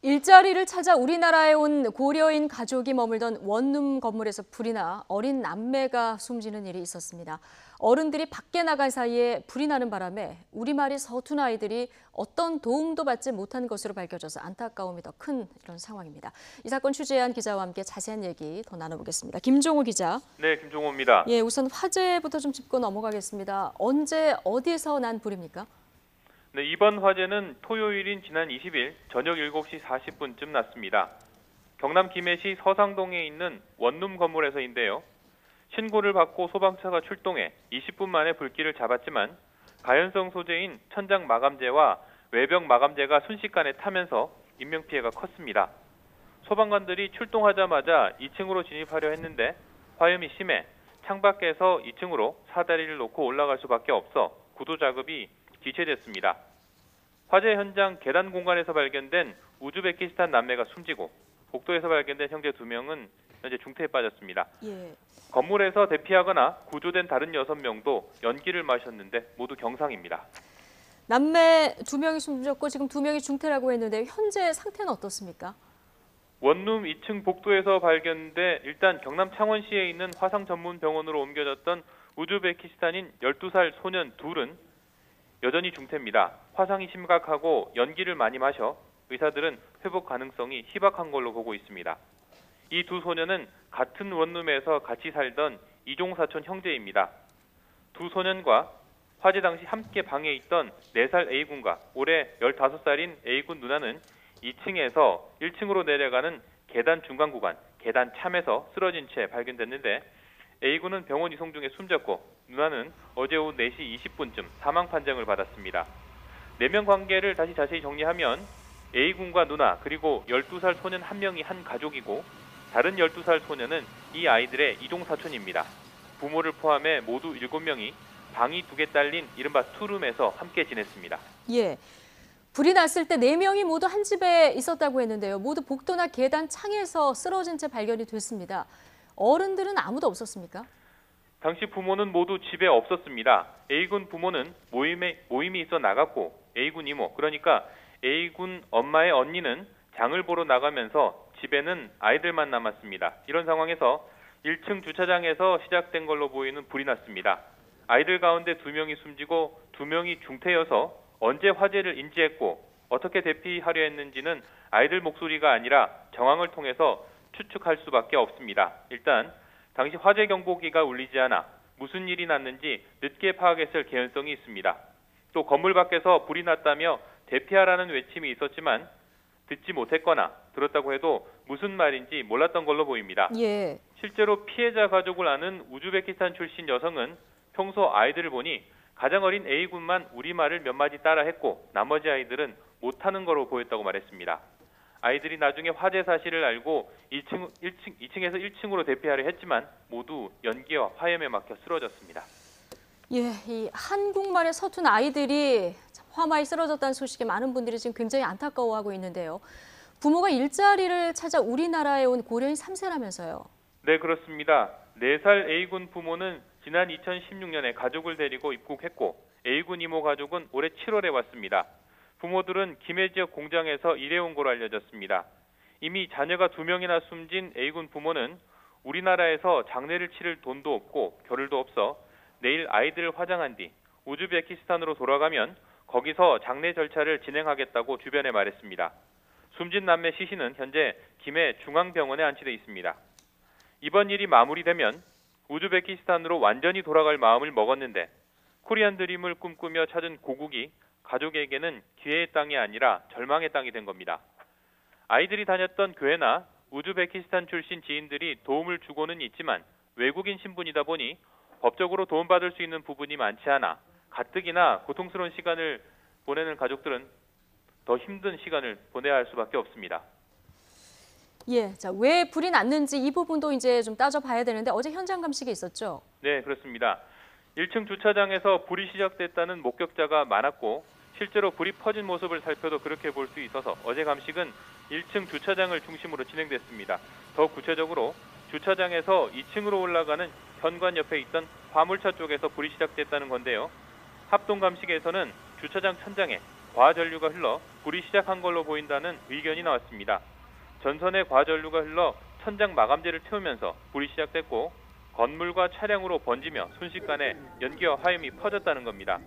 일자리를 찾아 우리나라에 온 고려인 가족이 머물던 원룸 건물에서 불이 나 어린 남매가 숨지는 일이 있었습니다. 어른들이 밖에 나간 사이에 불이 나는 바람에 우리말이 서툰 아이들이 어떤 도움도 받지 못한 것으로 밝혀져서 안타까움이 더 큰 이런 상황입니다. 이 사건 취재한 기자와 함께 자세한 얘기 더 나눠보겠습니다. 김종호 기자. 네, 김종호입니다. 예, 우선 화재부터 좀 짚고 넘어가겠습니다. 언제 어디에서 난 불입니까? 네, 이번 화재는 토요일인 지난 20일 저녁 7시 40분쯤 났습니다. 경남 김해시 서상동에 있는 원룸 건물에서인데요. 신고를 받고 소방차가 출동해 20분 만에 불길을 잡았지만 가연성 소재인 천장 마감재와 외벽 마감재가 순식간에 타면서 인명피해가 컸습니다. 소방관들이 출동하자마자 2층으로 진입하려 했는데 화염이 심해 창밖에서 2층으로 사다리를 놓고 올라갈 수밖에 없어 구조 작업이 지체됐습니다. 화재 현장 계단 공간에서 발견된 우즈베키스탄 남매가 숨지고 복도에서 발견된 형제 2명은 현재 중태에 빠졌습니다. 예. 건물에서 대피하거나 구조된 다른 6명도 연기를 마셨는데 모두 경상입니다. 남매 2명이 숨졌고 지금 2명이 중태라고 했는데 현재 상태는 어떻습니까? 원룸 2층 복도에서 발견돼 일단 경남 창원시에 있는 화상 전문 병원으로 옮겨졌던 우즈베키스탄인 12살 소년 둘은 여전히 중태입니다. 화상이 심각하고 연기를 많이 마셔 의사들은 회복 가능성이 희박한 걸로 보고 있습니다. 이 두 소년은 같은 원룸에서 같이 살던 이종사촌 형제입니다. 두 소년과 화재 당시 함께 방에 있던 4살 A군과 올해 15살인 A군 누나는 2층에서 1층으로 내려가는 계단 중간 구간, 계단 참에서 쓰러진 채 발견됐는데 A군은 병원 이송 중에 숨졌고 누나는 어제 오후 4시 20분쯤 사망 판정을 받았습니다. 4명 관계를 다시 자세히 정리하면 A군과 누나 그리고 12살 소년 1명이 한 가족이고 다른 12살 소년은 이 아이들의 이종사촌입니다. 부모를 포함해 모두 7명이 방이 2개 딸린 이른바 투룸에서 함께 지냈습니다. 예. 불이 났을 때 4명이 모두 한 집에 있었다고 했는데요. 모두 복도나 계단 창에서 쓰러진 채 발견이 됐습니다. 어른들은 아무도 없었습니까? 당시 부모는 모두 집에 없었습니다. A군 부모는 모임이 있어 나갔고 A군 이모, 그러니까 A군 엄마의 언니는 장을 보러 나가면서 집에는 아이들만 남았습니다. 이런 상황에서 1층 주차장에서 시작된 걸로 보이는 불이 났습니다. 아이들 가운데 2명이 숨지고 2명이 중태여서 언제 화재를 인지했고 어떻게 대피하려 했는지는 아이들 목소리가 아니라 정황을 통해서 추측할 수밖에 없습니다. 일단 당시 화재 경보기가 울리지 않아 무슨 일이 났는지 늦게 파악했을 개연성이 있습니다. 또 건물 밖에서 불이 났다며 대피하라는 외침이 있었지만 듣지 못했거나 들었다고 해도 무슨 말인지 몰랐던 걸로 보입니다. 예. 실제로 피해자 가족을 아는 우즈베키스탄 출신 여성은 평소 아이들을 보니 가장 어린 A군만 우리말을 몇 마디 따라했고 나머지 아이들은 못하는 거로 보였다고 말했습니다. 아이들이 나중에 화재 사실을 알고 2층에서 1층으로 대피하려 했지만 모두 연기와 화염에 막혀 쓰러졌습니다. 예, 이 한국말에 서툰 아이들이 화마에 쓰러졌다는 소식에 많은 분들이 지금 굉장히 안타까워하고 있는데요. 부모가 일자리를 찾아 우리나라에 온 고려인 3세라면서요. 네, 그렇습니다. 4살 A군 부모는 지난 2016년에 가족을 데리고 입국했고 A군 이모 가족은 올해 7월에 왔습니다. 부모들은 김해 지역 공장에서 일해온 걸로 알려졌습니다. 이미 자녀가 2명이나 숨진 A군 부모는 우리나라에서 장례를 치를 돈도 없고 겨를도 없어 내일 아이들을 화장한 뒤 우즈베키스탄으로 돌아가면 거기서 장례 절차를 진행하겠다고 주변에 말했습니다. 숨진 남매 시신은 현재 김해 중앙병원에 안치돼 있습니다. 이번 일이 마무리되면 우즈베키스탄으로 완전히 돌아갈 마음을 먹었는데 코리안 드림을 꿈꾸며 찾은 고국이 가족에게는 기회의 땅이 아니라 절망의 땅이 된 겁니다. 아이들이 다녔던 교회나 우즈베키스탄 출신 지인들이 도움을 주고는 있지만 외국인 신분이다 보니 법적으로 도움받을 수 있는 부분이 많지 않아 가뜩이나 고통스러운 시간을 보내는 가족들은 더 힘든 시간을 보내야 할 수밖에 없습니다. 예, 자, 왜 불이 났는지 이 부분도 이제 좀 따져봐야 되는데 어제 현장 감식이 있었죠? 네, 그렇습니다. 1층 주차장에서 불이 시작됐다는 목격자가 많았고 실제로 불이 퍼진 모습을 살펴도 그렇게 볼 수 있어서 어제 감식은 1층 주차장을 중심으로 진행됐습니다. 더 구체적으로 주차장에서 2층으로 올라가는 현관 옆에 있던 화물차 쪽에서 불이 시작됐다는 건데요. 합동 감식에서는 주차장 천장에 과전류가 흘러 불이 시작한 걸로 보인다는 의견이 나왔습니다. 전선에 과전류가 흘러 천장 마감재를 태우면서 불이 시작됐고 건물과 차량으로 번지며 순식간에 연기와 화염이 퍼졌다는 겁니다.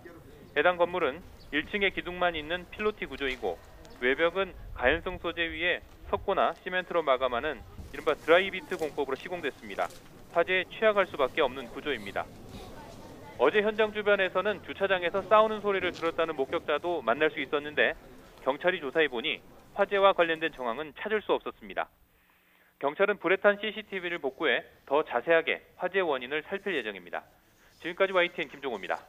해당 건물은 1층에 기둥만 있는 필로티 구조이고 외벽은 가연성 소재 위에 석고나 시멘트로 마감하는 이른바 드라이비트 공법으로 시공됐습니다. 화재에 취약할 수밖에 없는 구조입니다. 어제 현장 주변에서는 주차장에서 싸우는 소리를 들었다는 목격자도 만날 수 있었는데 경찰이 조사해보니 화재와 관련된 정황은 찾을 수 없었습니다. 경찰은 불에 탄 CCTV를 복구해 더 자세하게 화재 원인을 살필 예정입니다. 지금까지 YTN 김종호입니다.